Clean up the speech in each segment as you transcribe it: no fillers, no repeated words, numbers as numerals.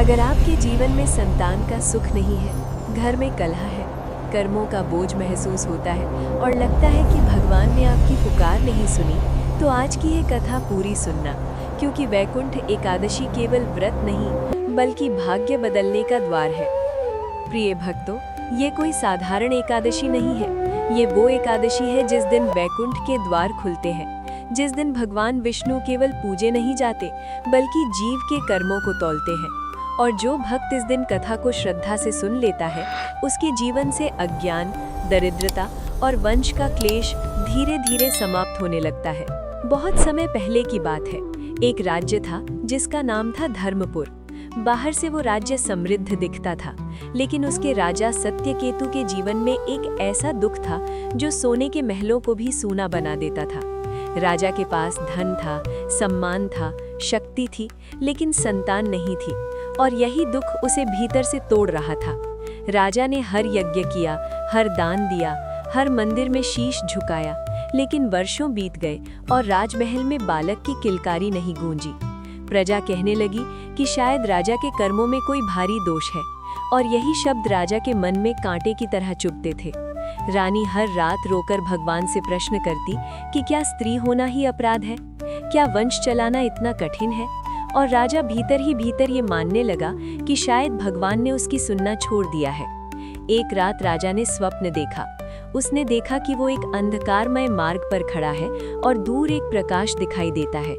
अगर आपके जीवन में संतान का सुख नहीं है, घर में कलह है, कर्मों का बोझ महसूस होता है और लगता है कि भगवान ने आपकी पुकार नहीं सुनी, तो आज की ये कथा पूरी सुनना, क्योंकि वैकुंठ एकादशी केवल व्रत नहीं बल्कि भाग्य बदलने का द्वार है। प्रिय भक्तों, ये कोई साधारण एकादशी नहीं है। ये वो एकादशी है जिस दिन वैकुंठ के द्वार खुलते हैं, जिस दिन भगवान विष्णु केवल पूजे नहीं जाते बल्कि जीव के कर्मों को तौलते हैं। और जो भक्त इस दिन कथा को श्रद्धा से सुन लेता है, उसके जीवन से अज्ञान, दरिद्रता और वंश का क्लेश धीरे धीरे समाप्त होने लगता है। बहुत समय पहले की बात है। एक राज्य था जिसका नाम था धर्मपुर। बाहर से वो राज्य समृद्ध दिखता था, लेकिन उसके राजा सत्यकेतु के जीवन में एक ऐसा दुख था जो सोने के महलों को भी सूना बना देता था। राजा के पास धन था, सम्मान था, शक्ति थी, लेकिन संतान नहीं थी, और यही दुख उसे भीतर से तोड़ रहा था। राजा ने हर यज्ञ किया, हर दान दिया, हर मंदिर में शीश झुकाया, लेकिन वर्षों बीत गए और राजमहल में बालक की किलकारी नहीं गूंजी। प्रजा कहने लगी कि शायद राजा के कर्मों में कोई भारी दोष है, और यही शब्द राजा के मन में कांटे की तरह चुभते थे। रानी हर रात रोकर भगवान से प्रश्न करती कि क्या स्त्री होना ही अपराध है, क्या वंश चलाना इतना कठिन है। और राजा भीतर ही भीतर ये मानने लगा कि शायद भगवान ने उसकी सुनना छोड़ दिया है। एक रात राजा ने स्वप्न देखा। उसने देखा कि वो एक अंधकारमय मार्ग पर खड़ा है और दूर एक प्रकाश दिखाई देता है।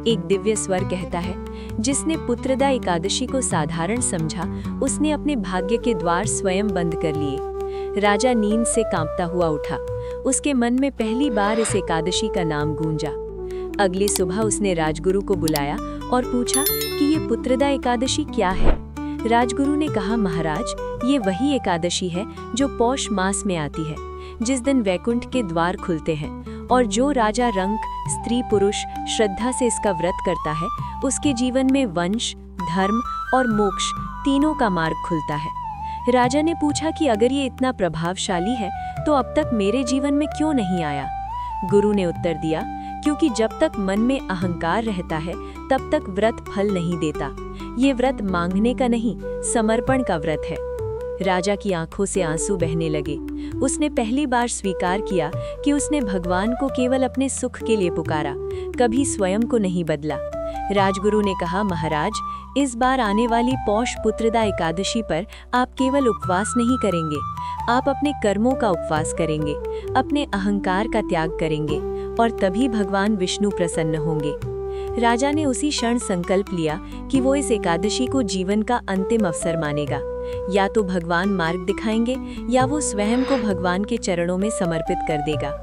एक दिव्य स्वर कहता है, जिसने पुत्रदा एकादशी को साधारण समझा, उसने अपने भाग्य के द्वार स्वयं बंद कर लिए। राजा नींद से कांपता हुआ उठा। उसके मन में पहली बार इस एकादशी का नाम गूंजा। अगली सुबह उसने राजगुरु को बुलाया और पूछा कि ये पुत्रदा एकादशी क्या है। राजगुरु ने कहा, महाराज, ये वही एकादशी है जो पौष मास में आती है, जिस दिन वैकुंठ के द्वार खुलते हैं, और जो राजा रंक, स्त्री पुरुष श्रद्धा से इसका व्रत करता है, उसके जीवन में वंश, धर्म और मोक्ष तीनों का मार्ग खुलता है। राजा ने पूछा कि अगर ये इतना प्रभावशाली है तो अब तक मेरे जीवन में क्यों नहीं आया। गुरु ने उत्तर दिया, क्योंकि जब तक मन में अहंकार रहता है तब तक व्रत फल नहीं देता। ये व्रत मांगने का नहीं, समर्पण का व्रत है। राजा की आंखों से आंसू बहने लगे। उसने पहली बार स्वीकार किया कि उसने भगवान को केवल अपने सुख के लिए पुकारा, कभी स्वयं को नहीं बदला। राजगुरु ने कहा, महाराज, इस बार आने वाली पौष पुत्रदा एकादशी पर आप केवल उपवास नहीं करेंगे, आप अपने कर्मों का उपवास करेंगे, अपने अहंकार का त्याग करेंगे, और तभी भगवान विष्णु प्रसन्न होंगे। राजा ने उसी क्षण संकल्प लिया कि वो इस एकादशी को जीवन का अंतिम अवसर मानेगा। या तो भगवान मार्ग दिखाएंगे या वो स्वयं को भगवान के चरणों में समर्पित कर देगा।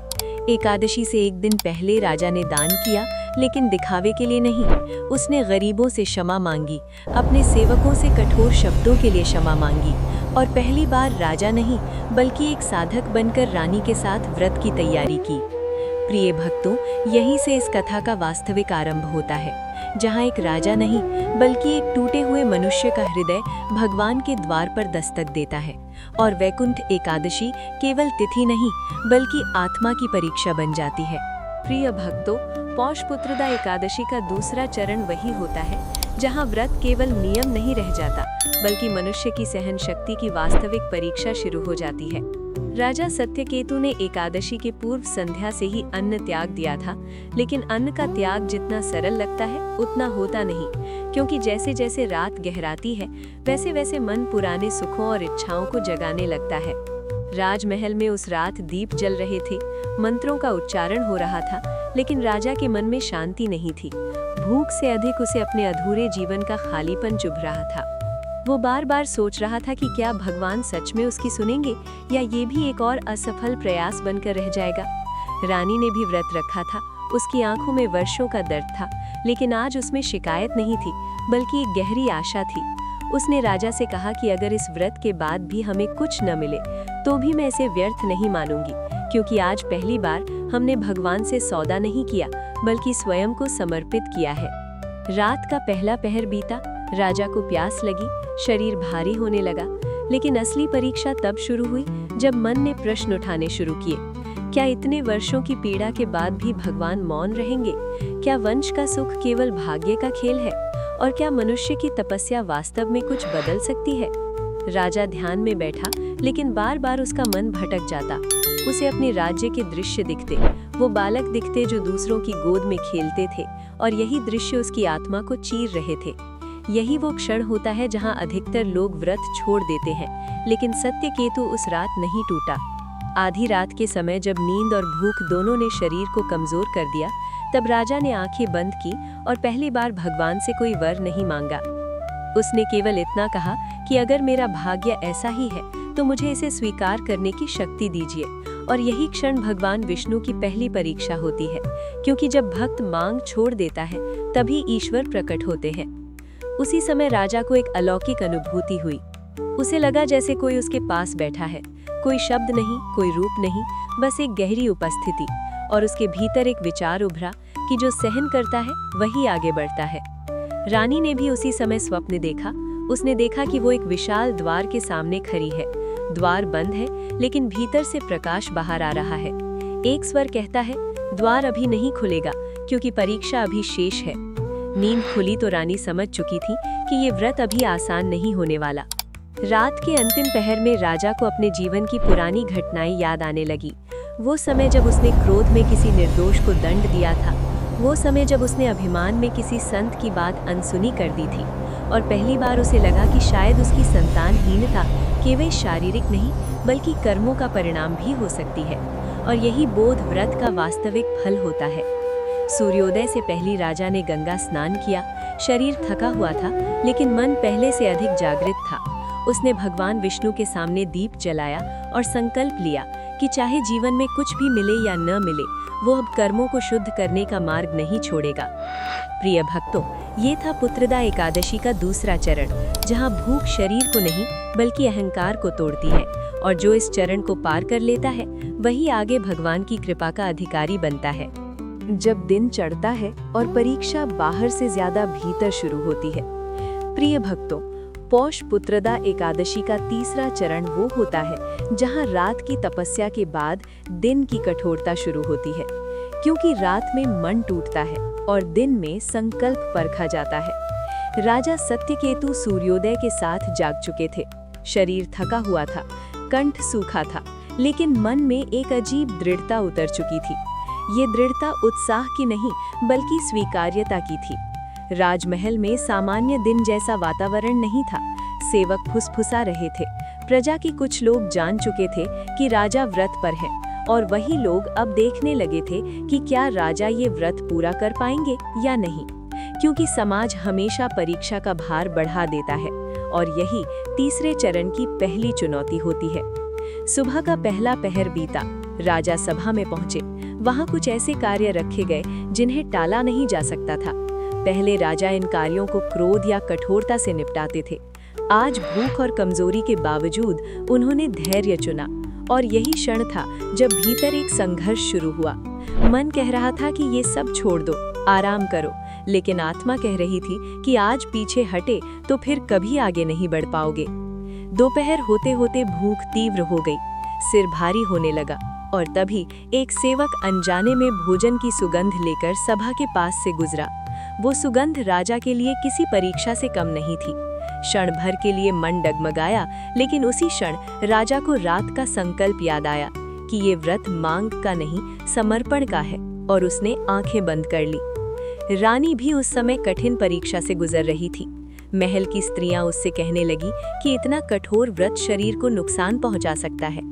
एकादशी से एक दिन पहले राजा ने दान किया, लेकिन दिखावे के लिए नहीं। उसने गरीबों से क्षमा मांगी, अपने सेवकों से कठोर शब्दों के लिए क्षमा मांगी, और पहली बार राजा नहीं बल्कि एक साधक बनकर रानी के साथ व्रत की तैयारी की। प्रिय भक्तों, यहीं से इस कथा का वास्तविक आरंभ होता है, जहाँ एक राजा नहीं बल्कि एक टूटे हुए मनुष्य का हृदय भगवान के द्वार पर दस्तक देता है, और वैकुंठ एकादशी केवल तिथि नहीं बल्कि आत्मा की परीक्षा बन जाती है। प्रिय भक्तों, पौष पुत्रदा एकादशी का दूसरा चरण वही होता है जहाँ व्रत केवल नियम नहीं रह जाता बल्कि मनुष्य की सहन शक्ति की वास्तविक परीक्षा शुरू हो जाती है। राजा सत्यकेतु ने एकादशी के पूर्व संध्या से ही अन्न त्याग दिया था, लेकिन अन्न का त्याग जितना सरल लगता है उतना होता नहीं, क्योंकि जैसे जैसे रात गहराती है वैसे वैसे मन पुराने सुखों और इच्छाओं को जगाने लगता है। राजमहल में उस रात दीप जल रहे थे, मंत्रों का उच्चारण हो रहा था, लेकिन राजा के मन में शांति नहीं थी। भूख से अधिक उसे अपने अधूरे जीवन का खालीपन चुभ रहा था। वो बार बार सोच रहा था कि क्या भगवान सच में उसकी सुनेंगे, या ये भी एक और असफल प्रयास बनकर रह जाएगा। रानी ने भी व्रत रखा था। उसकी आंखों में वर्षों का दर्द था, लेकिन आज उसमें शिकायत नहीं थी बल्कि एक गहरी आशा थी। उसने राजा से कहा कि अगर इस व्रत के बाद भी हमें कुछ न मिले तो भी मैं इसे व्यर्थ नहीं मानूंगी, क्योंकि आज पहली बार हमने भगवान से सौदा नहीं किया बल्कि स्वयं को समर्पित किया है। रात का पहला पहर बीता। राजा को प्यास लगी, शरीर भारी होने लगा, लेकिन असली परीक्षा तब शुरू हुई जब मन ने प्रश्न उठाने शुरू किए। क्या इतने वर्षों की पीड़ा के बाद भी भगवान मौन रहेंगे? क्या वंश का सुख केवल भाग्य का खेल है? और क्या मनुष्य की तपस्या वास्तव में कुछ बदल सकती है? राजा ध्यान में बैठा, लेकिन बार बार उसका मन भटक जाता। उसे अपने राज्य के दृश्य दिखते, वो बालक दिखते जो दूसरों की गोद में खेलते थे, और यही दृश्य उसकी आत्मा को चीर रहे थे। यही वो क्षण होता है जहां अधिकतर लोग व्रत छोड़ देते हैं, लेकिन सत्यकेतु उस रात नहीं टूटा। आधी रात के समय जब नींद और भूख दोनों ने शरीर को कमजोर कर दिया, तब राजा ने आंखें बंद की और पहली बार भगवान से कोई वर नहीं मांगा। उसने केवल इतना कहा कि अगर मेरा भाग्य ऐसा ही है तो मुझे इसे स्वीकार करने की शक्ति दीजिए। और यही क्षण भगवान विष्णु की पहली परीक्षा होती है, क्योंकि जब भक्त मांग छोड़ देता है तभी ईश्वर प्रकट होते हैं। उसी समय राजा को एक अलौकिक अनुभूति हुई। उसे लगा जैसे कोई उसके पास बैठा है, कोई शब्द नहीं, कोई रूप नहीं, बस एक गहरी उपस्थिति। और उसके भीतर एक विचार उभरा कि जो सहन करता है वही आगे बढ़ता है। रानी ने भी उसी समय स्वप्न देखा। उसने देखा कि वो एक विशाल द्वार के सामने खड़ी है। द्वार बंद है, लेकिन भीतर से प्रकाश बाहर आ रहा है। एक स्वर कहता है, द्वार अभी नहीं खुलेगा क्योंकि परीक्षा अभी शेष है। नींद खुली तो रानी समझ चुकी थी कि ये व्रत अभी आसान नहीं होने वाला। रात के अंतिम पहर में राजा को अपने जीवन की पुरानी घटनाएं याद आने लगी। वो समय जब उसने क्रोध में किसी निर्दोष को दंड दिया था, वो समय जब उसने अभिमान में किसी संत की बात अनसुनी कर दी थी, और पहली बार उसे लगा कि शायद उसकी संतानहीनता केवल शारीरिक नहीं बल्कि कर्मों का परिणाम भी हो सकती है। और यही बोध व्रत का वास्तविक फल होता है। सूर्योदय से पहले राजा ने गंगा स्नान किया। शरीर थका हुआ था, लेकिन मन पहले से अधिक जागृत था। उसने भगवान विष्णु के सामने दीप जलाया और संकल्प लिया कि चाहे जीवन में कुछ भी मिले या न मिले, वो अब कर्मों को शुद्ध करने का मार्ग नहीं छोड़ेगा। प्रिय भक्तों, ये था पुत्रदा एकादशी का दूसरा चरण, जहां भूख शरीर को नहीं बल्कि अहंकार को तोड़ती है, और जो इस चरण को पार कर लेता है वही आगे भगवान की कृपा का अधिकारी बनता है। जब दिन चढ़ता है और परीक्षा बाहर से ज्यादा भीतर शुरू होती है। प्रिय भक्तों, पौष पुत्रदा एकादशी का तीसरा चरण वो होता है जहां रात की तपस्या के बाद दिन की कठोरता शुरू होती है, क्योंकि रात में मन टूटता है और दिन में संकल्प परखा जाता है। राजा सत्यकेतु सूर्योदय के साथ जाग चुके थे। शरीर थका हुआ था, कंठ सूखा था, लेकिन मन में एक अजीब दृढ़ता उतर चुकी थी। ये दृढ़ता उत्साह की नहीं बल्कि स्वीकार्यता की थी। राजमहल में सामान्य दिन जैसा वातावरण नहीं था। सेवक फुसफुसा रहे थे। प्रजा के कुछ लोग जान चुके थे कि राजा व्रत पर है, और वही लोग अब देखने लगे थे कि क्या राजा ये व्रत पूरा कर पाएंगे या नहीं, क्योंकि समाज हमेशा परीक्षा का भार बढ़ा देता है, और यही तीसरे चरण की पहली चुनौती होती है। सुबह का पहला पहर बीता। राजा सभा में पहुंचे। वहां कुछ ऐसे कार्य रखे गए जिन्हें टाला नहीं जा सकता था। पहले राजा इन कार्यों को क्रोध या कठोरता से निपटाते थे। आज भूख और कमजोरी के बावजूद उन्होंने धैर्य चुना, और यही क्षण था जब भीतर एक संघर्ष शुरू हुआ। मन कह रहा था कि ये सब छोड़ दो, आराम करो, लेकिन आत्मा कह रही थी कि आज पीछे हटे तो फिर कभी आगे नहीं बढ़ पाओगे। दोपहर होते होते भूख तीव्र हो गई, सिर भारी होने लगा, और तभी एक सेवक अनजाने में भोजन की सुगंध लेकर सभा के पास से गुजरा। वो सुगंध राजा के लिए किसी परीक्षा से कम नहीं थी। क्षण भर के लिए मन डगमगाया, लेकिन उसी क्षण राजा को रात का संकल्प याद आया कि ये व्रत मांग का नहीं, समर्पण का है, और उसने आंखें बंद कर ली। रानी भी उस समय कठिन परीक्षा से गुजर रही थी। महल की स्त्रियां उससे कहने लगी कि इतना कठोर व्रत शरीर को नुकसान पहुंचा सकता है।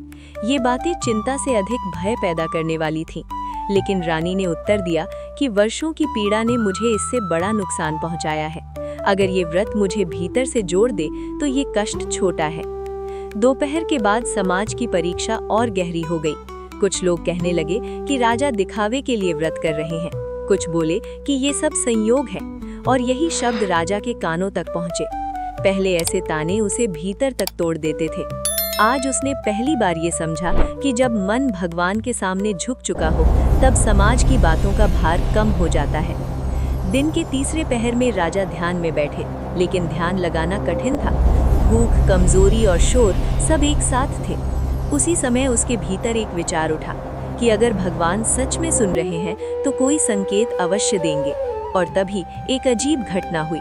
ये बातें चिंता से अधिक भय पैदा करने वाली थीं, लेकिन रानी ने उत्तर दिया कि वर्षों की पीड़ा ने मुझे इससे बड़ा नुकसान पहुंचाया है। अगर ये व्रत मुझे भीतर से जोड़ दे तो ये कष्ट छोटा है। दोपहर के बाद समाज की परीक्षा और गहरी हो गई। कुछ लोग कहने लगे कि राजा दिखावे के लिए व्रत कर रहे हैं। कुछ बोले कि ये सब संयोग है, और यही शब्द राजा के कानों तक पहुंचे। पहले ऐसे ताने उसे भीतर तक तोड़ देते थे। आज उसने पहली बार ये समझा कि जब मन भगवान के सामने झुक चुका हो, तब समाज की बातों का भार कम हो जाता है। दिन के तीसरे पहर में राजा ध्यान में बैठे, लेकिन ध्यान लगाना कठिन था। भूख, कमजोरी और शोर सब एक साथ थे। उसी समय उसके भीतर एक विचार उठा कि अगर भगवान सच में सुन रहे हैं तो कोई संकेत अवश्य देंगे। और तभी एक अजीब घटना हुई।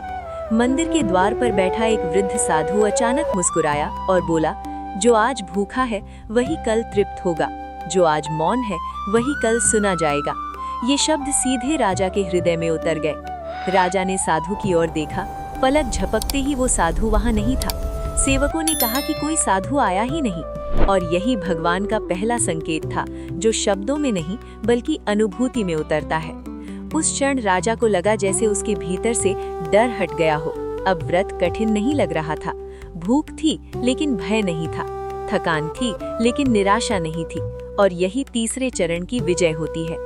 मंदिर के द्वार पर बैठा एक वृद्ध साधु अचानक मुस्कुराया और बोला, जो आज भूखा है वही कल तृप्त होगा, जो आज मौन है वही कल सुना जाएगा। ये शब्द सीधे राजा के हृदय में उतर गए। राजा ने साधु की ओर देखा। पलक झपकते ही वो साधु वहां नहीं था। सेवकों ने कहा कि कोई साधु आया ही नहीं, और यही भगवान का पहला संकेत था, जो शब्दों में नहीं बल्कि अनुभूति में उतरता है। उस क्षण राजा को लगा जैसे उसके भीतर से डर हट गया हो। अब व्रत कठिन नहीं लग रहा था। भूख थी लेकिन भय नहीं था, थकान थी लेकिन निराशा नहीं थी, और यही तीसरे चरण की विजय होती है।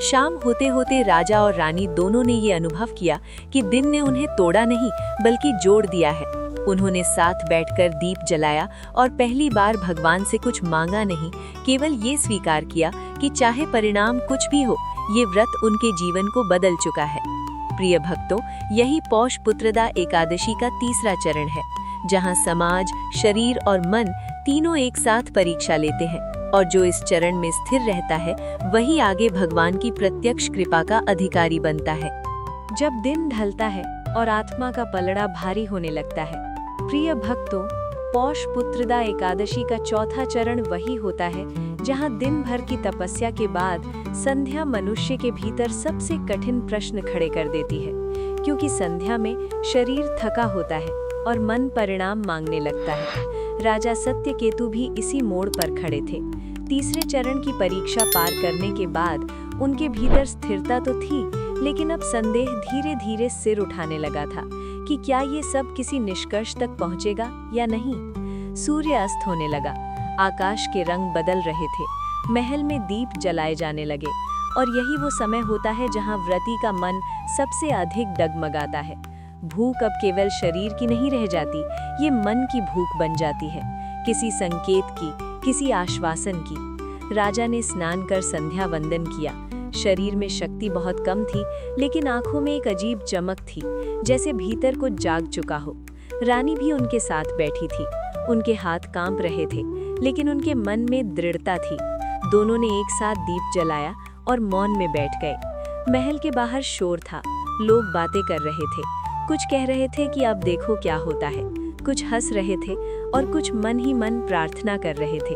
शाम होते होते राजा और रानी दोनों ने ये अनुभव किया कि दिन ने उन्हें तोड़ा नहीं बल्कि जोड़ दिया है। उन्होंने साथ बैठकर दीप जलाया और पहली बार भगवान से कुछ मांगा नहीं, केवल ये स्वीकार किया कि चाहे परिणाम कुछ भी हो, ये व्रत उनके जीवन को बदल चुका है। प्रिय भक्तों, यही पौष पुत्रदा एकादशी का तीसरा चरण है, जहां समाज, शरीर और मन तीनों एक साथ परीक्षा लेते हैं, और जो इस चरण में स्थिर रहता है वही आगे भगवान की प्रत्यक्ष कृपा का अधिकारी बनता है। जब दिन ढलता है और आत्मा का पलड़ा भारी होने लगता है, प्रिय भक्तों, पौष पुत्रदा एकादशी का चौथा चरण वही होता है जहां दिन भर की तपस्या के बाद संध्या मनुष्य के भीतर सबसे कठिन प्रश्न खड़े कर देती है, क्योंकि संध्या में शरीर थका होता है और मन परिणाम मांगने लगता है। राजा सत्यकेतु भी इसी मोड़ पर खड़े थे। तीसरे चरण की परीक्षा पार करने के बाद उनके भीतर स्थिरता तो थी, लेकिन अब संदेह धीरे धीरे सिर उठाने लगा था कि क्या ये सब किसी निष्कर्ष तक पहुंचेगा या नहीं। सूर्य अस्त होने लगा, आकाश के रंग बदल रहे थे, महल में दीप जलाए जाने लगे, और यही वो समय होता है जहां व्रती का मन सबसे अधिक डगमगाता है। भूख अब केवल शरीर की नहीं रह जाती, ये मन की भूख बन जाती है, किसी संकेत की, किसी आश्वासन की। राजा ने स्नान कर संध्या वंदन किया। शरीर में शक्ति बहुत कम थी, लेकिन आंखों में एक अजीब चमक थी, जैसे भीतर कुछ जाग चुका हो। रानी भी उनके साथ बैठी थी। उनके हाथ कांप रहे थे, लेकिन उनके मन में दृढ़ता थी। दोनों ने एक साथ दीप जलाया और मौन में बैठ गए। महल के बाहर शोर था, लोग बातें कर रहे थे। कुछ कह रहे थे कि अब देखो क्या होता है, कुछ हंस रहे थे और कुछ मन ही मन प्रार्थना कर रहे थे।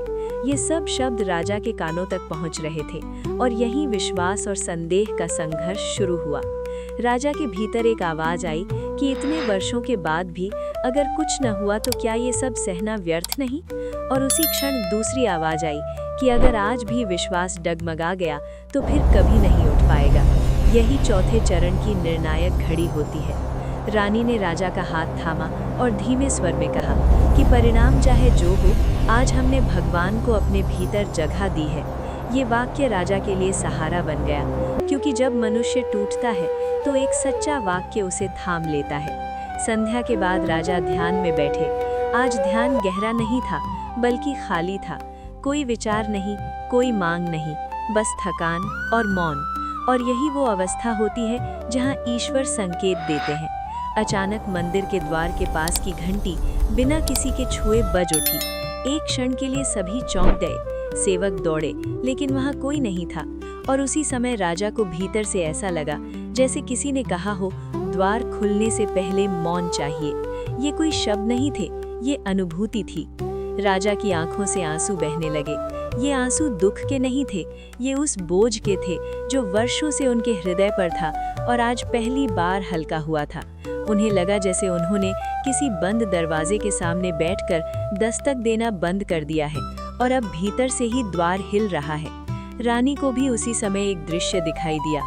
ये सब शब्द राजा के कानों तक पहुंच रहे थे, और यही विश्वास और संदेह का संघर्ष शुरू हुआ। राजा के भीतर एक आवाज आई कि इतने वर्षों के बाद भी अगर कुछ न हुआ तो क्या ये सब सहना व्यर्थ नहीं। और उसी क्षण दूसरी आवाज आई कि अगर आज भी विश्वास डगमगा गया तो फिर कभी नहीं उठ पाएगा। यही चौथे चरण की निर्णायक घड़ी होती है। रानी ने राजा का हाथ थामा और धीमे स्वर में कहा कि परिणाम चाहे जो हो, आज हमने भगवान को अपने भीतर जगह दी है। ये वाक्य राजा के लिए सहारा बन गया, क्योंकि जब मनुष्य टूटता है तो एक सच्चा वाक्य उसे थाम लेता है। संध्या के बाद राजा ध्यान में बैठे। आज ध्यान गहरा नहीं था, बल्कि खाली था। कोई विचार नहीं, कोई मांग नहीं, बस थकान और मौन। और यही वो अवस्था होती है जहाँ ईश्वर संकेत देते हैं। अचानक मंदिर के द्वार के पास की घंटी बिना किसी के छुए बज उठी। एक क्षण के लिए सभी चौंक गए। सेवक दौड़े, लेकिन वहां कोई नहीं था, और उसी समय राजा को भीतर से ऐसा लगा जैसे किसी ने कहा हो, द्वार खुलने से पहले मौन चाहिए। ये कोई शब्द नहीं थे, ये अनुभूति थी। राजा की आंखों से आंसू बहने लगे। ये आंसू दुख के नहीं थे, ये उस बोझ के थे जो वर्षों से उनके हृदय पर था और आज पहली बार हल्का हुआ था। उन्हें लगा जैसे उन्होंने किसी बंद दरवाजे के सामने बैठकर दस्तक देना बंद कर दिया है, और अब भीतर से ही द्वार हिल रहा है। रानी को भी उसी समय एक दृश्य दिखाई दिया।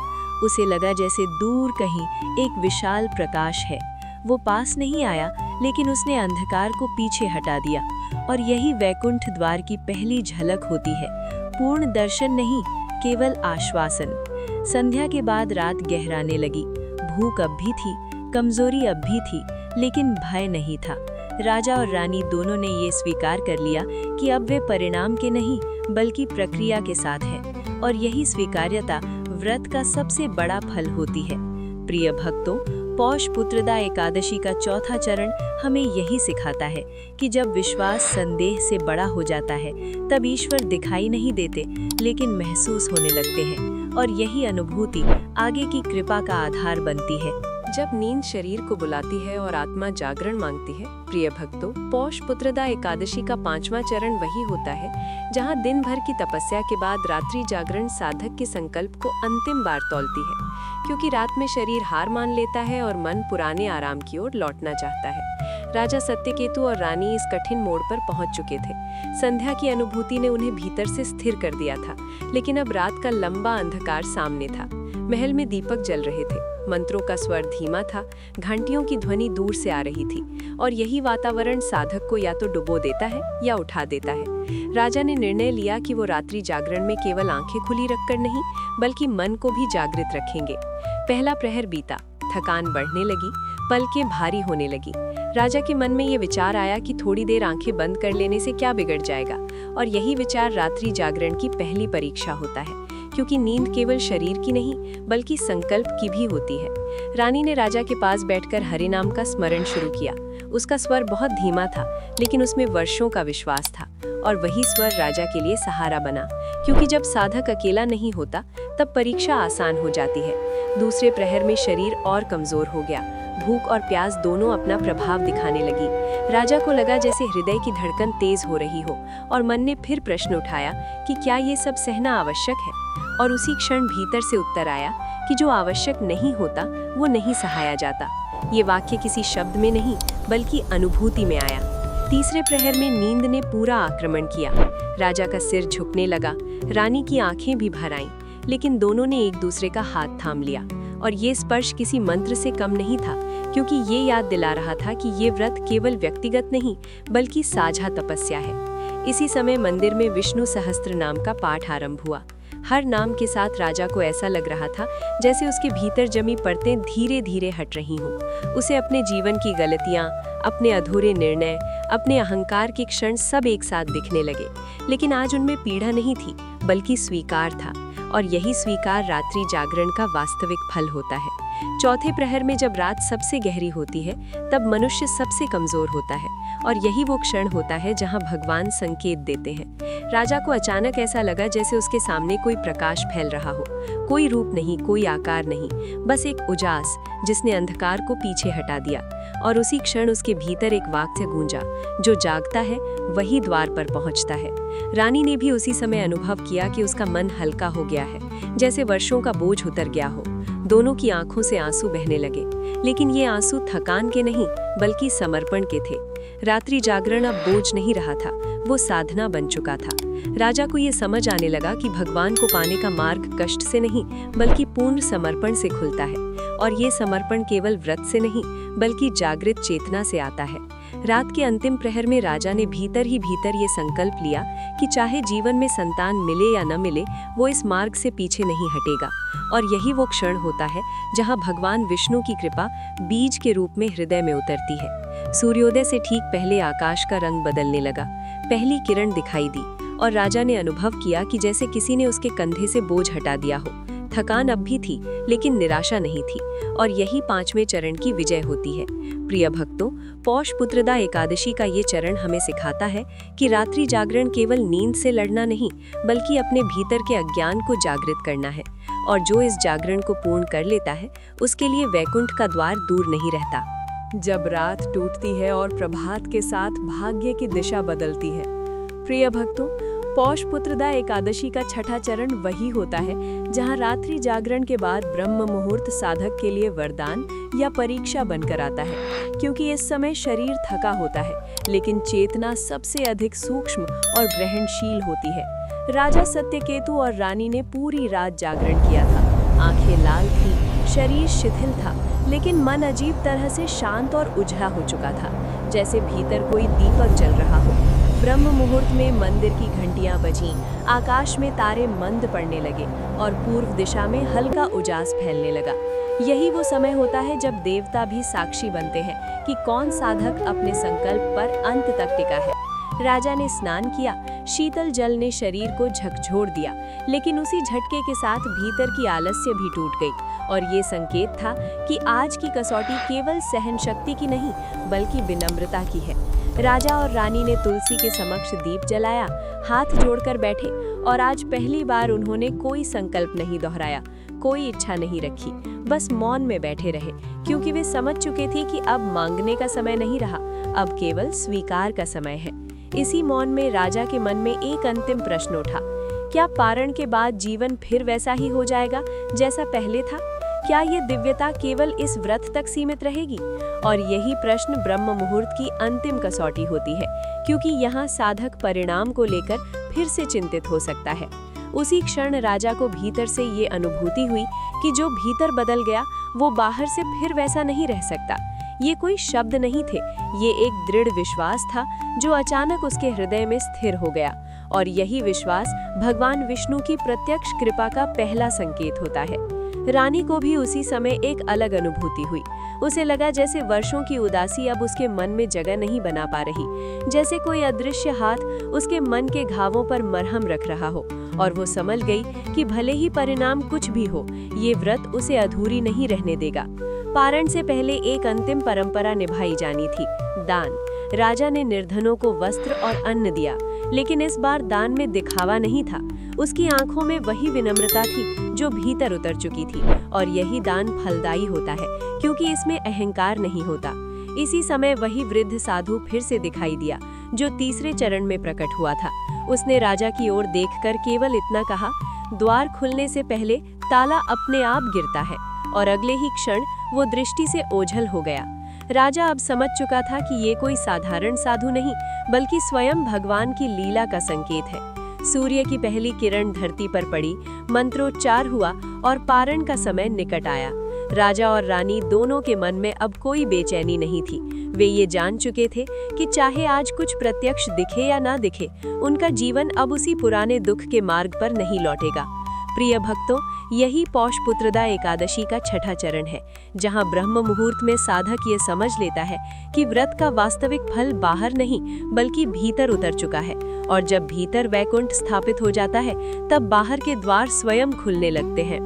उसे लगा जैसे दूर कहीं एक विशाल प्रकाश है। वो पास नहीं आया, लेकिन उसने अंधकार को पीछे हटा दिया, और यही वैकुंठ द्वार की पहली झलक होती है। पूर्ण दर्शन नहीं, केवल आश्वासन। संध्या के बाद रात गहराने लगी। भूख अब भी थी, कमजोरी अब भी थी, लेकिन भय नहीं था। राजा और रानी दोनों ने ये स्वीकार कर लिया कि अब वे परिणाम के नहीं बल्कि प्रक्रिया के साथ हैं, और यही स्वीकार्यता व्रत का सबसे बड़ा फल होती है। प्रिय भक्तों, पौष पुत्रदा एकादशी का चौथा चरण हमें यही सिखाता है कि जब विश्वास संदेह से बड़ा हो जाता है, तब ईश्वर दिखाई नहीं देते, लेकिन महसूस होने लगते हैं, और यही अनुभूति आगे की कृपा का आधार बनती है। जब नींद शरीर को बुलाती है और आत्मा जागरण मांगती है, प्रिय भक्तों, पौष पुत्रदा एकादशी का 5वां चरण वही होता है जहां दिन भर की तपस्या के बाद रात्रि जागरण साधक के संकल्प को अंतिम बार तौलती है, क्योंकि रात में शरीर हार मान लेता है और मन पुराने आराम की ओर लौटना चाहता है। राजा सत्यकेतु और रानी इस कठिन मोड़ पर पहुंच चुके थे। संध्या की अनुभूति ने उन्हें भीतर से स्थिर कर दिया था, लेकिन अब रात का लंबा अंधकार सामने था। महल में दीपक जल रहे थे, मंत्रों का स्वर धीमा था, घंटियों की ध्वनि दूर से आ रही थी, और यही वातावरण साधक को या तो डुबो देता है या उठा देता है। राजा ने निर्णय लिया कि वो रात्रि जागरण में केवल आंखें खुली रखकर नहीं, बल्कि मन को भी जागृत रखेंगे। पहला प्रहर बीता, थकान बढ़ने लगी, पलकें भारी होने लगी। राजा के मन में ये विचार आया कि थोड़ी देर आंखें बंद कर लेने से क्या बिगड़ जाएगा, और यही विचार रात्रि जागरण की पहली परीक्षा होता है, क्योंकि नींद केवल शरीर की नहीं बल्कि संकल्प की भी होती है। रानी ने राजा के पास बैठकर हरि नाम का स्मरण शुरू किया। उसका स्वर बहुत धीमा था, लेकिन उसमें वर्षों का विश्वास था, और वही स्वर राजा के लिए सहारा बना, क्योंकि जब साधक अकेला नहीं होता तब परीक्षा आसान हो जाती है। दूसरे प्रहर में शरीर और कमजोर हो गया, भूख और प्यास दोनों अपना प्रभाव दिखाने लगी। राजा को लगा जैसे हृदय की धड़कन तेज हो रही हो, और मन ने फिर प्रश्न उठाया कि क्या ये सब सहना आवश्यक है। और उसी क्षण भीतर से उत्तर आया कि जो आवश्यक नहीं होता वो नहीं सहाया जाता। ये वाक्य किसी शब्द में नहीं बल्कि अनुभूति में आया। तीसरे प्रहर में नींद ने पूरा आक्रमण किया। राजा का सिर झुकने लगा, रानी की आंखें भी भर आईं, लेकिन दोनों ने एक दूसरे का हाथ थाम लिया, और ये स्पर्श किसी मंत्र से कम नहीं था, क्योंकि ये याद दिला रहा था कि ये व्रत केवल व्यक्तिगत नहीं बल्कि साझा तपस्या है। इसी समय मंदिर में विष्णु सहस्त्र नाम का पाठ आरंभ हुआ। हर नाम के साथ राजा को ऐसा लग रहा था जैसे उसके भीतर जमी परतें धीरे धीरे हट रही हों। उसे अपने जीवन की गलतियां, अपने अधूरे निर्णय, अपने अहंकार के क्षण सब एक साथ दिखने लगे। लेकिन आज उनमें पीड़ा नहीं थी बल्कि स्वीकार था, और यही स्वीकार रात्रि जागरण का वास्तविक फल होता है। चौथे प्रहर में जब रात सबसे गहरी होती है तब मनुष्य सबसे कमजोर होता है, और यही वो क्षण होता है जहां भगवान संकेत देते हैं। राजा को अचानक ऐसा लगा जैसे उसके सामने कोई प्रकाश फैल रहा हो, कोई रूप नहीं, कोई आकार नहीं, बस एक उजास जिसने अंधकार को पीछे हटा दिया। और उसी क्षण उसके भीतर एक वाक्य गूंजा, जो जागता है वही द्वार पर पहुंचता है। रानी ने भी उसी समय अनुभव किया कि उसका मन हल्का हो गया है, जैसे वर्षों का बोझ उतर गया हो। दोनों की आंखों से आंसू बहने लगे, लेकिन ये आंसू थकान के नहीं बल्कि समर्पण के थे। रात्रि जागरण अब बोझ नहीं रहा था, वो साधना बन चुका था। राजा को ये समझ आने लगा कि भगवान को पाने का मार्ग कष्ट से नहीं बल्कि पूर्ण समर्पण से खुलता है, और ये समर्पण केवल व्रत से नहीं बल्कि जागृत चेतना से आता है। रात के अंतिम प्रहर में राजा ने भीतर ही भीतर ये संकल्प लिया कि चाहे जीवन में संतान मिले या न मिले, वो इस मार्ग से पीछे नहीं हटेगा। और यही वो क्षण होता है जहां भगवान विष्णु की कृपा बीज के रूप में हृदय में उतरती है। सूर्योदय से ठीक पहले आकाश का रंग बदलने लगा, पहली किरण दिखाई दी, और राजा ने अनुभव किया कि जैसे किसी ने उसके कंधे से बोझ हटा दिया हो। थकान अब भी थी, लेकिन निराशा नहीं थी, और यही 5वें चरण की विजय होती है। प्रिय भक्तों, पौष पुत्रदा एकादशी का ये चरण हमें सिखाता है कि रात्रि जागरण केवल नींद से लड़ना नहीं बल्कि अपने भीतर के अज्ञान को जागृत करना है, और जो इस जागरण को पूर्ण कर लेता है उसके लिए वैकुंठ का द्वार दूर नहीं रहता। जब रात टूटती है और प्रभात के साथ भाग्य की दिशा बदलती है। प्रिय भक्तों, पौष पुत्रदा एकादशी का छठा चरण वही होता है जहां रात्रि जागरण के बाद ब्रह्म मुहूर्त साधक के लिए वरदान या परीक्षा बनकर आता है, क्योंकि इस समय शरीर थका होता है लेकिन चेतना सबसे अधिक सूक्ष्म और ग्रहणशील होती है। राजा सत्यकेतु और रानी ने पूरी रात जागरण किया था। आंखें लाल थी, शरीर शिथिल था, लेकिन मन अजीब तरह से शांत और उजला हो चुका था, जैसे भीतर कोई दीपक जल रहा हो। ब्रह्म मुहूर्त में मंदिर की घंटियां बजीं, आकाश में तारे मंद पड़ने लगे, और पूर्व दिशा में हल्का उजास फैलने लगा। यही वो समय होता है जब देवता भी साक्षी बनते हैं कि कौन साधक अपने संकल्प पर अंत तक टिका है। राजा ने स्नान किया, शीतल जल ने शरीर को झकझोर दिया, लेकिन उसी झटके के साथ भीतर की आलस्य भी टूट गई, और ये संकेत था कि आज की कसौटी केवल सहन शक्ति की नहीं बल्कि विनम्रता की है। राजा और रानी ने तुलसी के समक्ष दीप जलाया, हाथ जोड़कर बैठे, और आज पहली बार उन्होंने कोई संकल्प नहीं दोहराया, कोई इच्छा नहीं रखी, बस मौन में बैठे रहे, क्योंकि वे समझ चुके थे कि अब मांगने का समय नहीं रहा, अब केवल स्वीकार का समय है। इसी मौन में राजा के मन में एक अंतिम प्रश्न उठा, क्या पारण के बाद जीवन फिर वैसा ही हो जाएगा जैसा पहले था? क्या ये दिव्यता केवल इस व्रत तक सीमित रहेगी? और यही प्रश्न ब्रह्म मुहूर्त की अंतिम कसौटी होती है, क्योंकि यहाँ साधक परिणाम को लेकर फिर से चिंतित हो सकता है। उसी क्षण राजा को भीतर से ये अनुभूति हुई कि जो भीतर बदल गया वो बाहर से फिर वैसा नहीं रह सकता। ये कोई शब्द नहीं थे, ये एक दृढ़ विश्वास था जो अचानक उसके हृदय में स्थिर हो गया। और यही विश्वास भगवान विष्णु की प्रत्यक्ष कृपा का पहला संकेत होता है। रानी को भी उसी समय एक अलग अनुभूति हुई। उसे लगा जैसे वर्षों की उदासी अब उसके मन में जगह नहीं बना पा रही, जैसे कोई अदृश्य हाथ उसके मन के घावों पर मरहम रख रहा हो। और वो समझ गई कि भले ही परिणाम कुछ भी हो, ये व्रत उसे अधूरी नहीं रहने देगा। पारण से पहले एक अंतिम परंपरा निभाई जानी थी, दान। राजा ने निर्धनों को वस्त्र और अन्न दिया, लेकिन इस बार दान में दिखावा नहीं था। उसकी आंखों में वही विनम्रता थी जो भीतर उतर चुकी थी। और यही दान फलदायी होता है, क्योंकि इसमें अहंकार नहीं होता। इसी समय वही वृद्ध साधु फिर से दिखाई दिया, जो तीसरे चरण में प्रकट हुआ था। उसने राजा की ओर देखकर केवल इतना कहा, द्वार खुलने से पहले ताला अपने आप गिरता है। और अगले ही क्षण वो दृष्टि से ओझल हो गया। राजा अब समझ चुका था कि ये कोई साधारण साधु नहीं, बल्कि स्वयं भगवान की लीला का संकेत है। सूर्य की पहली किरण धरती पर पड़ी, मंत्रोच्चार हुआ और पारण का समय निकट आया। राजा और रानी दोनों के मन में अब कोई बेचैनी नहीं थी। वे ये जान चुके थे कि चाहे आज कुछ प्रत्यक्ष दिखे या ना दिखे, उनका जीवन अब उसी पुराने दुख के मार्ग पर नहीं लौटेगा। प्रिय भक्तों, यही पौष पुत्रदा एकादशी का छठा चरण है, जहां ब्रह्म मुहूर्त में साधक ये समझ लेता है कि व्रत का वास्तविक फल बाहर नहीं बल्कि भीतर उतर चुका है। और जब भीतर वैकुंठ स्थापित हो जाता है, तब बाहर के द्वार स्वयं खुलने लगते हैं।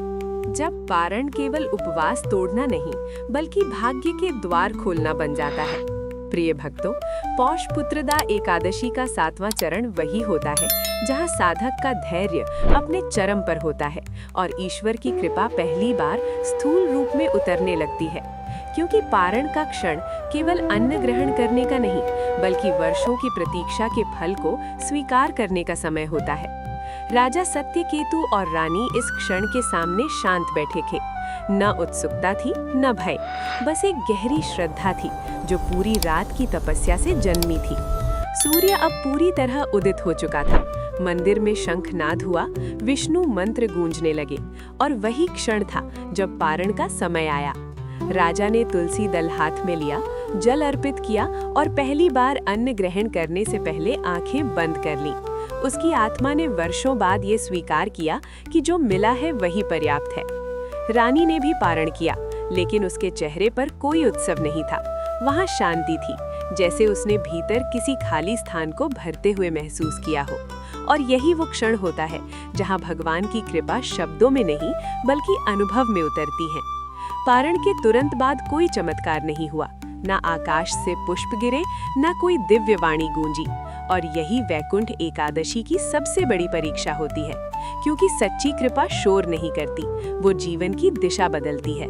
जब पारण केवल उपवास तोड़ना नहीं बल्कि भाग्य के द्वार खोलना बन जाता है। प्रिय भक्तों, पौष पुत्रदा एकादशी का 7वां चरण वही होता है जहां साधक का धैर्य अपने चरम पर होता है और ईश्वर की कृपा पहली बार स्थूल रूप में उतरने लगती है। क्योंकि पारण का क्षण केवल अन्न ग्रहण करने का नहीं बल्कि वर्षों की प्रतीक्षा के फल को स्वीकार करने का समय होता है। राजा सत्यकेतु और रानी इस क्षण के सामने शांत बैठे थे। न उत्सुकता थी न भय, बस एक गहरी श्रद्धा थी जो पूरी रात की तपस्या से जन्मी थी। सूर्य अब पूरी तरह उदित हो चुका था। मंदिर में शंखनाद हुआ, विष्णु मंत्र गूंजने लगे और वही क्षण था जब पारण का समय आया। राजा ने तुलसी दल हाथ में लिया, जल अर्पित किया और पहली बार अन्न ग्रहण करने से पहले आंखें बंद कर लीं। उसकी आत्मा ने वर्षों बाद ये स्वीकार किया कि जो मिला है वही पर्याप्त है। रानी ने भी पारण किया, लेकिन उसके चेहरे पर कोई उत्सव नहीं था। वहाँ शांति थी, जैसे उसने भीतर किसी खाली स्थान को भरते हुए महसूस किया हो। और यही वो क्षण होता है जहाँ भगवान की कृपा शब्दों में नहीं बल्कि अनुभव में उतरती है। पारण के तुरंत बाद कोई चमत्कार नहीं हुआ, न आकाश से पुष्प गिरे, न कोई दिव्य वाणी गूंजी। और यही वैकुंठ एकादशी की सबसे बड़ी परीक्षा होती है, क्योंकि सच्ची कृपा शोर नहीं करती, वो जीवन की दिशा बदलती है।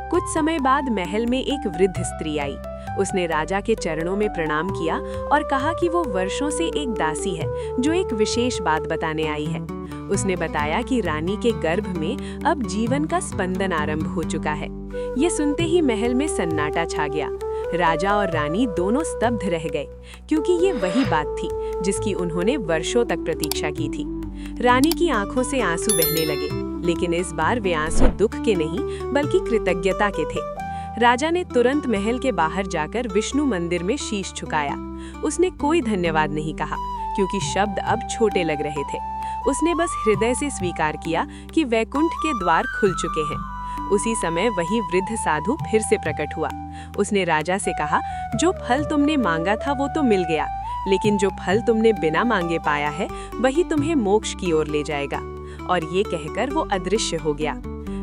कुछ समय बाद महल में एक वृद्ध स्त्री आई। उसने राजा के चरणों में प्रणाम किया और कहा कि वो वर्षों से एक दासी है जो एक विशेष बात बताने आई है। उसने बताया कि रानी के गर्भ में अब जीवन का स्पंदन आरंभ हो चुका है। ये सुनते ही महल में सन्नाटा छा गया। राजा और रानी दोनों स्तब्ध रह गए, क्योंकि ये वही बात थी जिसकी उन्होंने वर्षों तक प्रतीक्षा की थी। रानी की आंखों से आंसू बहने लगे, लेकिन इस बार वे आंसू दुख के नहीं बल्कि कृतज्ञता के थे। राजा ने तुरंत महल के बाहर जाकर विष्णु मंदिर में शीश झुकाया। उसने कोई धन्यवाद नहीं कहा, क्योंकि शब्द अब छोटे लग रहे थे। उसने बस हृदय से स्वीकार किया कि वैकुंठ के द्वार खुल चुके हैं। उसी समय वही वृद्ध साधु फिर से प्रकट हुआ। उसने राजा से कहा, जो फल तुमने मांगा था वो तो मिल गया, लेकिन जो फल तुमने बिना मांगे पाया है वही तुम्हें मोक्ष की ओर ले जाएगा। और ये कहकर वो अदृश्य हो गया।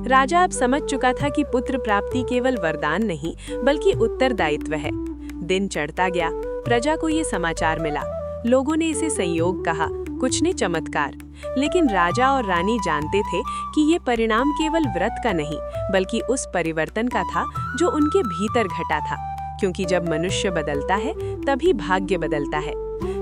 राजा अब समझ चुका था कि पुत्र प्राप्ति केवल वरदान नहीं बल्कि उत्तरदायित्व है। दिन चढ़ता गया, प्रजा को ये समाचार मिला। लोगों ने इसे संयोग कहा, कुछ ने चमत्कार, लेकिन राजा और रानी जानते थे कि ये परिणाम केवल व्रत का नहीं बल्कि उस परिवर्तन का था जो उनके भीतर घटा था, क्योंकि जब मनुष्य बदलता है तभी भाग्य बदलता है।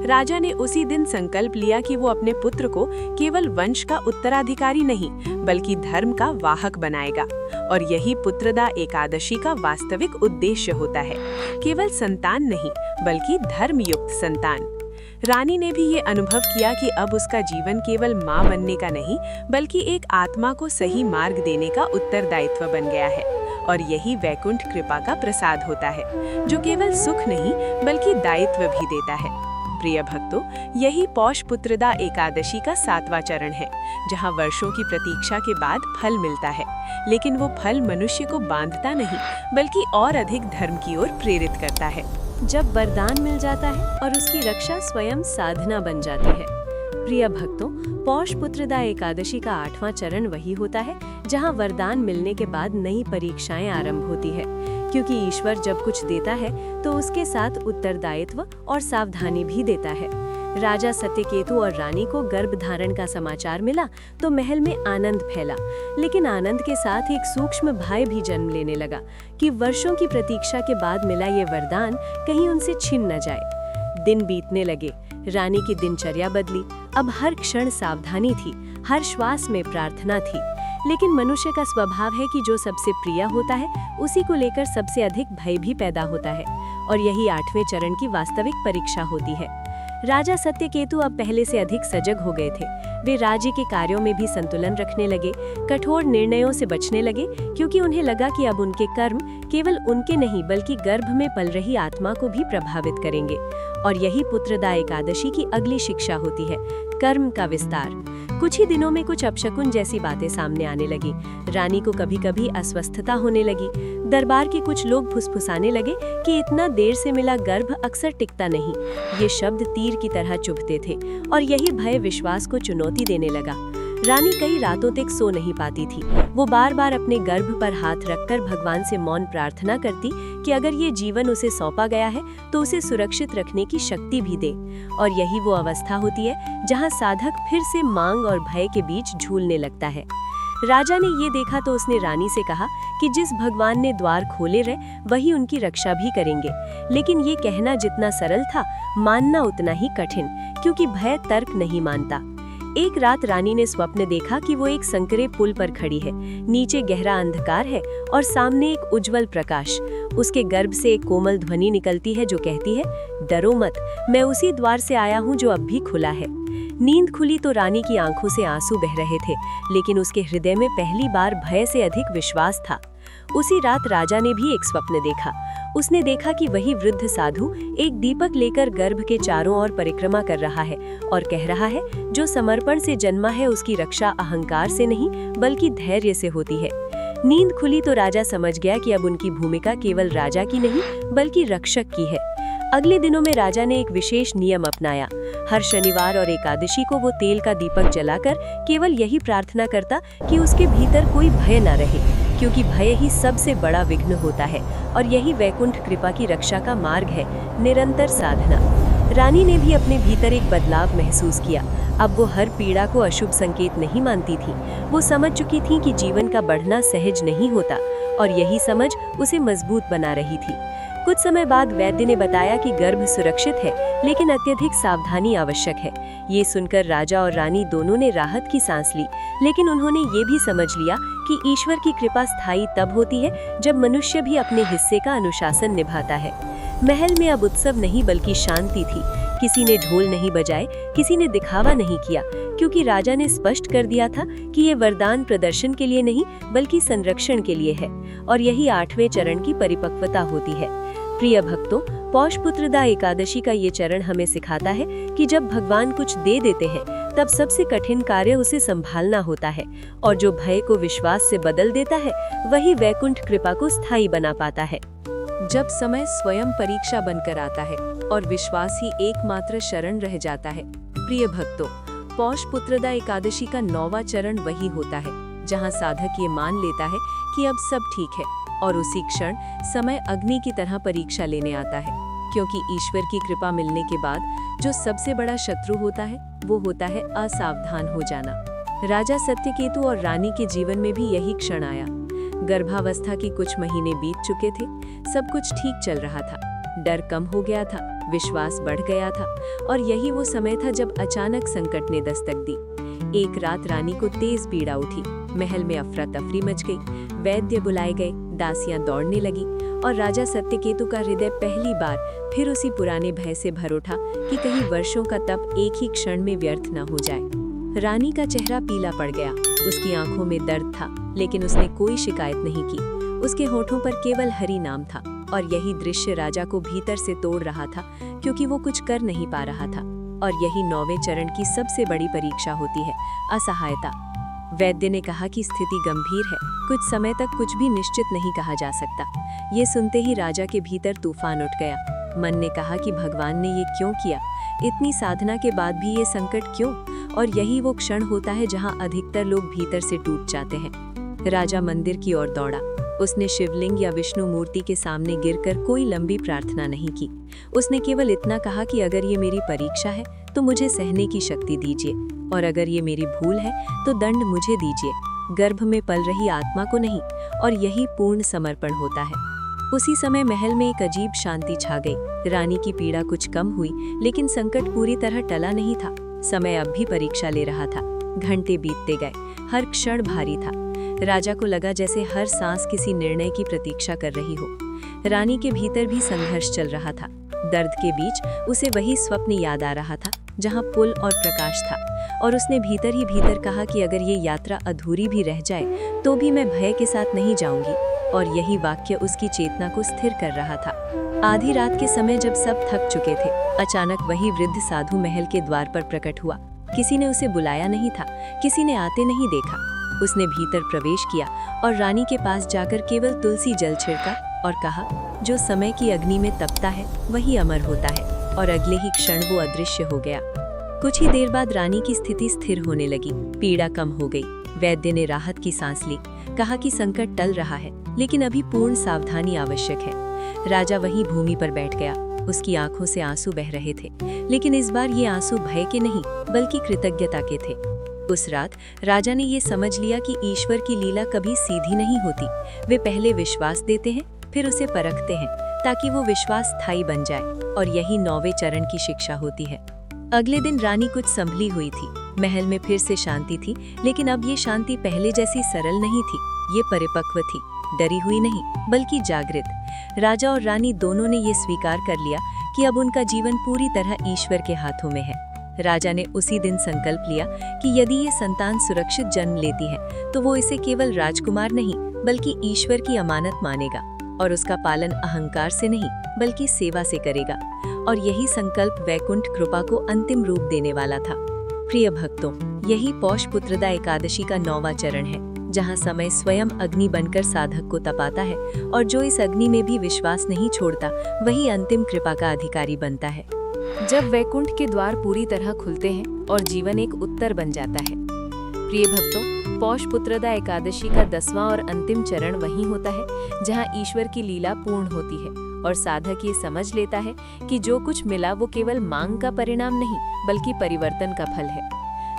राजा ने उसी दिन संकल्प लिया कि वो अपने पुत्र को केवल वंश का उत्तराधिकारी नहीं बल्कि धर्म का वाहक बनाएगा, और यही पुत्रदा एकादशी का वास्तविक उद्देश्य होता है, केवल संतान नहीं बल्कि धर्मयुक्त संतान। रानी ने भी ये अनुभव किया कि अब उसका जीवन केवल माँ बनने का नहीं बल्कि एक आत्मा को सही मार्ग देने का उत्तरदायित्व बन गया है, और यही वैकुंठ कृपा का प्रसाद होता है जो केवल सुख नहीं बल्कि दायित्व भी देता है। प्रिय भक्तों, यही पौष पुत्रदा एकादशी का 7वां चरण है, जहाँ वर्षों की प्रतीक्षा के बाद फल मिलता है, लेकिन वो फल मनुष्य को बांधता नहीं बल्कि और अधिक धर्म की ओर प्रेरित करता है। जब वरदान मिल जाता है और उसकी रक्षा स्वयं साधना बन जाती है। प्रिय भक्तों, पौष पुत्रदा एकादशी का 8वां चरण वही होता है जहां वरदान मिलने के बाद नई परीक्षाएं आरंभ होती है, क्योंकि ईश्वर जब कुछ देता है तो उसके साथ उत्तरदायित्व और सावधानी भी देता है। राजा सत्यकेतु और रानी को गर्भ धारण का समाचार मिला तो महल में आनंद फैला, लेकिन आनंद के साथ एक सूक्ष्म भय भी जन्म लेने लगा कि वर्षों की प्रतीक्षा के बाद मिला ये वरदान कहीं उनसे छिन न जाए। दिन बीतने लगे, रानी की दिनचर्या बदली। अब हर क्षण सावधानी थी, हर श्वास में प्रार्थना थी। लेकिन मनुष्य का स्वभाव है कि जो सबसे प्रिय होता है उसी को लेकर सबसे अधिक भय भी पैदा होता है, और यही 8वें चरण की वास्तविक परीक्षा होती है। राजा सत्यकेतु अब पहले से अधिक सजग हो गए थे। वे राज्य के कार्यों में भी संतुलन रखने लगे, कठोर निर्णयों से बचने लगे, क्योंकि उन्हें लगा कि अब उनके कर्म केवल उनके नहीं बल्कि गर्भ में पल रही आत्मा को भी प्रभावित करेंगे। और यही पुत्रदा एकादशी की अगली शिक्षा होती है, कर्म का विस्तार। कुछ ही दिनों में कुछ अपशकुन जैसी बातें सामने आने लगी। रानी को कभी कभी अस्वस्थता होने लगी। दरबार के कुछ लोग फुसफुसाने लगे कि इतना देर से मिला गर्भ अक्सर टिकता नहीं। ये शब्द तीर की तरह चुभते थे, और यही भय विश्वास को चुनौती देने लगा। रानी कई रातों तक सो नहीं पाती थी। वो बार बार अपने गर्भ पर हाथ रखकर भगवान से मौन प्रार्थना करती कि अगर ये जीवन उसे सौंपा गया है तो उसे सुरक्षित रखने की शक्ति भी दे। और यही वो अवस्था होती है जहाँ साधक फिर से मांग और भय के बीच झूलने लगता है। राजा ने ये देखा तो उसने रानी से कहा कि जिस भगवान ने द्वार खोले रहे वही उनकी रक्षा भी करेंगे। लेकिन ये कहना जितना सरल था, मानना उतना ही कठिन, क्योंकि भय तर्क नहीं मानता। एक रात रानी ने स्वप्न देखा कि वो एक संकरे पुल पर खड़ी है। नीचे गहरा अंधकार है और सामने एक उज्जवल प्रकाश। उसके गर्भ से एक कोमल ध्वनि निकलती है जो कहती है, डरो मत, मैं उसी द्वार से आया हूँ जो अब भी खुला है। नींद खुली तो रानी की आंखों से आंसू बह रहे थे, लेकिन उसके हृदय में पहली बार भय से अधिक विश्वास था। उसी रात राजा ने भी एक स्वप्न देखा। उसने देखा कि वही वृद्ध साधु एक दीपक लेकर गर्भ के चारों ओर परिक्रमा कर रहा है और कह रहा है, जो समर्पण से जन्मा है उसकी रक्षा अहंकार से नहीं बल्कि धैर्य से होती है। नींद खुली तो राजा समझ गया कि अब उनकी भूमिका केवल राजा की नहीं बल्कि रक्षक की है। अगले दिनों में राजा ने एक विशेष नियम अपनाया। हर शनिवार और एकादशी को वो तेल का दीपक जलाकर केवल यही प्रार्थना करता कि उसके भीतर कोई भय न रहे, क्योंकि भय ही सबसे बड़ा विघ्न होता है और यही वैकुंठ कृपा की रक्षा का मार्ग है, निरंतर साधना। रानी ने भी अपने भीतर एक बदलाव महसूस किया। अब वो हर पीड़ा को अशुभ संकेत नहीं मानती थी। वो समझ चुकी थी कि जीवन का बढ़ना सहज नहीं होता, और यही समझ उसे मजबूत बना रही थी। कुछ समय बाद वैद्य ने बताया कि गर्भ सुरक्षित है, लेकिन अत्यधिक सावधानी आवश्यक है। ये सुनकर राजा और रानी दोनों ने राहत की सांस ली, लेकिन उन्होंने ये भी समझ लिया कि ईश्वर की कृपा स्थायी तब होती है जब मनुष्य भी अपने हिस्से का अनुशासन निभाता है। महल में अब उत्सव नहीं बल्कि शांति थी। किसी ने ढोल नहीं बजाए, किसी ने दिखावा नहीं किया, क्योंकि राजा ने स्पष्ट कर दिया था कि ये वरदान प्रदर्शन के लिए नहीं बल्कि संरक्षण के लिए है। और यही 8वें चरण की परिपक्वता होती है। प्रिय भक्तों, पौष पुत्रदा एकादशी का ये चरण हमें सिखाता है कि जब भगवान कुछ दे देते हैं तब सबसे कठिन कार्य उसे संभालना होता है, और जो भय को विश्वास से बदल देता है वही वैकुंठ कृपा को स्थायी बना पाता है। जब समय स्वयं परीक्षा बनकर आता है और विश्वास ही एकमात्र शरण रह जाता है। प्रिय भक्तों, पौष पुत्रदा एकादशी का 9वां चरण वही होता है जहां साधक ये मान लेता है कि अब सब ठीक है, और उसी क्षण समय अग्नि की तरह परीक्षा लेने आता है। क्योंकि ईश्वर की कृपा मिलने के बाद जो सबसे बड़ा शत्रु होता है वो होता है असावधान हो जाना। राजा सत्यकेतु और रानी के जीवन में भी यही क्षण आया। गर्भावस्था के कुछ महीने बीत चुके थे, सब कुछ ठीक चल रहा था, डर कम हो गया था, विश्वास बढ़ गया था और यही वो समय था जब अचानक संकट ने दस्तक दी। एक रात रानी को तेज पीड़ा उठी, महल में अफरा तफरी मच गई, वैद्य बुलाए गए, दासियां दौड़ने लगी और राजा सत्यकेतु का हृदय पहली बार फिर उसी पुराने भय से भर उठा कि कहीं वर्षों का तप एक ही क्षण में व्यर्थ न हो जाए। रानी का चेहरा पीला पड़ गया, उसकी आंखों में दर्द था, लेकिन उसने कोई शिकायत नहीं की। उसके होठों पर केवल हरि नाम था और यही दृश्य राजा को भीतर से तोड़ रहा था, क्योंकि वो कुछ कर नहीं पा रहा था। और यही 9वें चरण की सबसे बड़ी परीक्षा होती है, असहायता। वैद्य ने कहा कि स्थिति गंभीर है, कुछ समय तक कुछ भी निश्चित नहीं कहा जा सकता। ये सुनते ही राजा के भीतर तूफान उठ गया। मन ने कहा कि भगवान ने ये क्यों किया, इतनी साधना के बाद भी ये संकट क्यों। और यही वो क्षण होता है जहां अधिकतर लोग भीतर से टूट जाते हैं। राजा मंदिर की ओर दौड़ा। उसने शिवलिंग या विष्णु मूर्ति के सामने गिरकर कोई लंबी प्रार्थना नहीं की। उसने केवल इतना कहा कि अगर ये मेरी परीक्षा है तो मुझे सहने की शक्ति दीजिए, और अगर ये मेरी भूल है तो दंड मुझे दीजिए, गर्भ में पल रही आत्मा को नहीं। और यही पूर्ण समर्पण होता है। उसी समय महल में एक अजीब शांति छा गई। रानी की पीड़ा कुछ कम हुई, लेकिन संकट पूरी तरह टला नहीं था। समय अब भी परीक्षा ले रहा था। घंटे बीतते गए, हर क्षण भारी था। राजा को लगा जैसे हर सांस किसी निर्णय की प्रतीक्षा कर रही हो। रानी के भीतर भी संघर्ष चल रहा था। दर्द के बीच उसे वही स्वप्न याद आ रहा था जहां पुल और प्रकाश था, और उसने भीतर ही भीतर कहा कि अगर ये यात्रा अधूरी भी रह जाए तो भी मैं भय के साथ नहीं जाऊंगी। और यही वाक्य उसकी चेतना को स्थिर कर रहा था। आधी रात के समय जब सब थक चुके थे, अचानक वही वृद्ध साधु महल के द्वार पर प्रकट हुआ। किसी ने उसे बुलाया नहीं था, किसी ने आते नहीं देखा। उसने भीतर प्रवेश किया और रानी के पास जाकर केवल तुलसी जल छिड़का और कहा, जो समय की अग्नि में तपता है वही अमर होता है। और अगले ही क्षण वो अदृश्य हो गया। कुछ ही देर बाद रानी की स्थिति स्थिर होने लगी, पीड़ा कम हो गई। वैद्य ने राहत की सांस ली, कहा कि संकट टल रहा है, लेकिन अभी पूर्ण सावधानी आवश्यक है। राजा वहीं भूमि पर बैठ गया। उसकी आंखों से आंसू बह रहे थे, लेकिन इस बार ये आंसू भय के नहीं बल्कि कृतज्ञता के थे। उस रात राजा ने ये समझ लिया कि ईश्वर की लीला कभी सीधी नहीं होती। वे पहले विश्वास देते हैं, फिर उसे परखते हैं, ताकि वो विश्वास स्थायी बन जाए। और यही 9वें चरण की शिक्षा होती है। अगले दिन रानी कुछ संभली हुई थी। महल में फिर से शांति थी, लेकिन अब ये शांति पहले जैसी सरल नहीं थी। ये परिपक्व थी, डरी हुई नहीं बल्कि जागृत। राजा और रानी दोनों ने ये स्वीकार कर लिया कि अब उनका जीवन पूरी तरह ईश्वर के हाथों में है। राजा ने उसी दिन संकल्प लिया कि यदि ये संतान सुरक्षित जन्म लेती है तो वो इसे केवल राजकुमार नहीं बल्कि ईश्वर की अमानत मानेगा, और उसका पालन अहंकार से नहीं बल्कि सेवा से करेगा। और यही संकल्प वैकुंठ कृपा को अंतिम रूप देने वाला था। प्रिय भक्तों, यही पौष पुत्रदा एकादशी का 9वां चरण है, जहां समय स्वयं अग्नि बनकर साधक को तपाता है, और जो इस अग्नि में भी विश्वास नहीं छोड़ता वही अंतिम कृपा का अधिकारी बनता है। जब वैकुंठ के द्वार पूरी तरह खुलते हैं और जीवन एक उत्तर बन जाता है। प्रिय भक्तों, पौष पुत्रदा एकादशी का 10वां और अंतिम चरण वही होता है जहां ईश्वर की लीला पूर्ण होती है और साधक ये समझ लेता है कि जो कुछ मिला वो केवल मांग का परिणाम नहीं बल्कि परिवर्तन का फल है।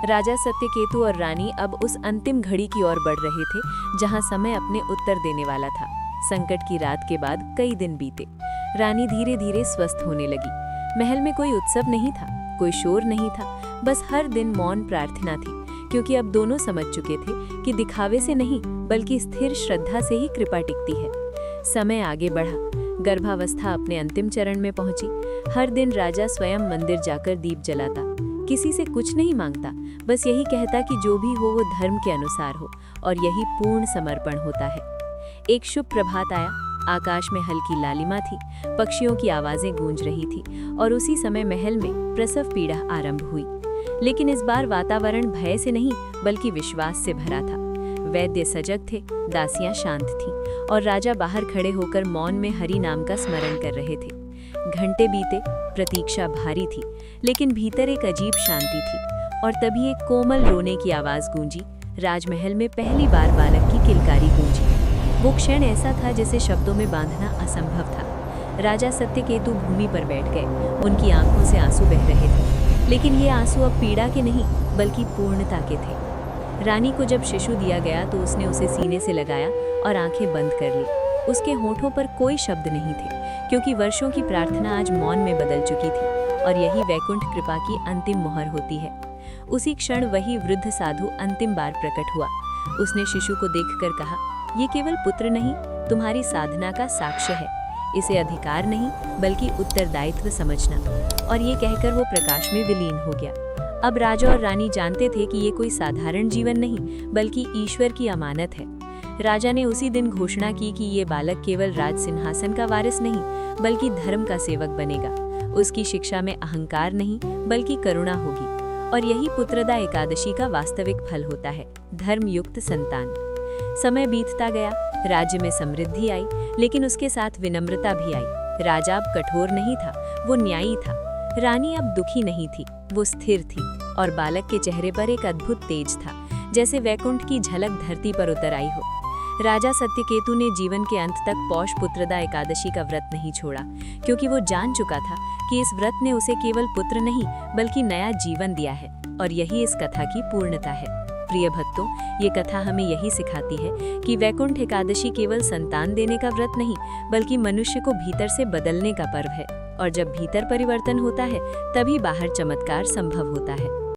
राजा सत्यकेतु और रानी अब उस अंतिम घड़ी की ओर बढ़ रहे थे जहां समय अपने उत्तर देने वाला था। संकट की रात के बाद कई दिन बीते। रानी धीरे धीरे स्वस्थ होने लगी। महल में कोई उत्सव नहीं था, कोई शोर नहीं था, बस हर दिन मौन प्रार्थना थी, क्योंकि अब दोनों समझ चुके थे कि दिखावे से नहीं बल्कि स्थिर श्रद्धा से ही कृपा टिकती है। समय आगे बढ़ा। गर्भावस्था अपने अंतिम चरण में पहुंची। हर दिन राजा स्वयं मंदिर जाकर दीप जलाता, किसी से कुछ नहीं मांगता, बस यही कहता कि जो भी हो वो धर्म के अनुसार हो, और यही पूर्ण समर्पण होता है। एक शुभ प्रभात आया। आकाश में हल्की लालिमा थी, पक्षियों की आवाजें गूंज रही थी, और उसी समय महल में प्रसव पीड़ा आरंभ हुई। लेकिन इस बार वातावरण भय से नहीं बल्कि विश्वास से भरा था। वैद्य सजग थे, दासियां शांत थीं, और राजा बाहर खड़े होकर मौन में हरि नाम का स्मरण कर रहे थे। घंटे बीते, प्रतीक्षा भारी थी, लेकिन भीतर एक अजीब शांति थी। और तभी एक कोमल रोने की आवाज गूंजी। राजमहल में पहली बार बालक की किलकारी गूंजी। वो क्षण ऐसा था जिसे शब्दों में बांधना असंभव था। राजा सत्यकेतु भूमि पर बैठ गए। उनकी आंखों से आंसू बह रहे थे, लेकिन ये आंसू अब पीड़ा के नहीं बल्कि पूर्णता के थे। रानी को जब शिशु दिया गया तो उसने उसे सीने से लगाया और आंखें बंद कर ली। उसके होठों पर कोई शब्द नहीं थे, क्योंकि वर्षों की प्रार्थना आज मौन में बदल चुकी थी, और यही वैकुंठ कृपा की अंतिम मोहर होती है। उसी क्षण वही वृद्ध साधु अंतिम बार प्रकट हुआ। उसने शिशु को देखकर कहा, ये केवल पुत्र नहीं, तुम्हारी साधना का साक्ष्य है। इसे अधिकार नहीं बल्कि उत्तरदायित्व समझना। और ये कहकर वो प्रकाश में विलीन हो गया। अब राजा और रानी जानते थे कि ये कोई साधारण जीवन नहीं बल्कि ईश्वर की अमानत है। राजा ने उसी दिन घोषणा की कि ये बालक केवल राज सिंहासन का वारिस नहीं बल्कि धर्म का सेवक बनेगा। उसकी शिक्षा में अहंकार नहीं बल्कि करुणा होगी। और यही पुत्रदा एकादशी का वास्तविक फल होता है, धर्मयुक्त संतान। समय बीतता गया, राज्य में समृद्धि आई, लेकिन उसके साथ विनम्रता भी आई। राजा अब कठोर नहीं था, वो न्यायी था। रानी अब दुखी नहीं थी, वो स्थिर थी। और बालक के चेहरे पर एक अद्भुत तेज था, जैसे वैकुंठ की झलक धरती पर उतर आई हो। राजा सत्यकेतु ने जीवन के अंत तक पौष पुत्रदा एकादशी का व्रत नहीं छोड़ा, क्योंकि वो जान चुका था कि इस व्रत ने उसे केवल पुत्र नहीं बल्कि नया जीवन दिया है। और यही इस कथा की पूर्णता है। प्रिय भक्तों, ये कथा हमें यही सिखाती है कि वैकुंठ एकादशी केवल संतान देने का व्रत नहीं बल्कि मनुष्य को भीतर से बदलने का पर्व है। और जब भीतर परिवर्तन होता है तभी बाहर चमत्कार संभव होता है।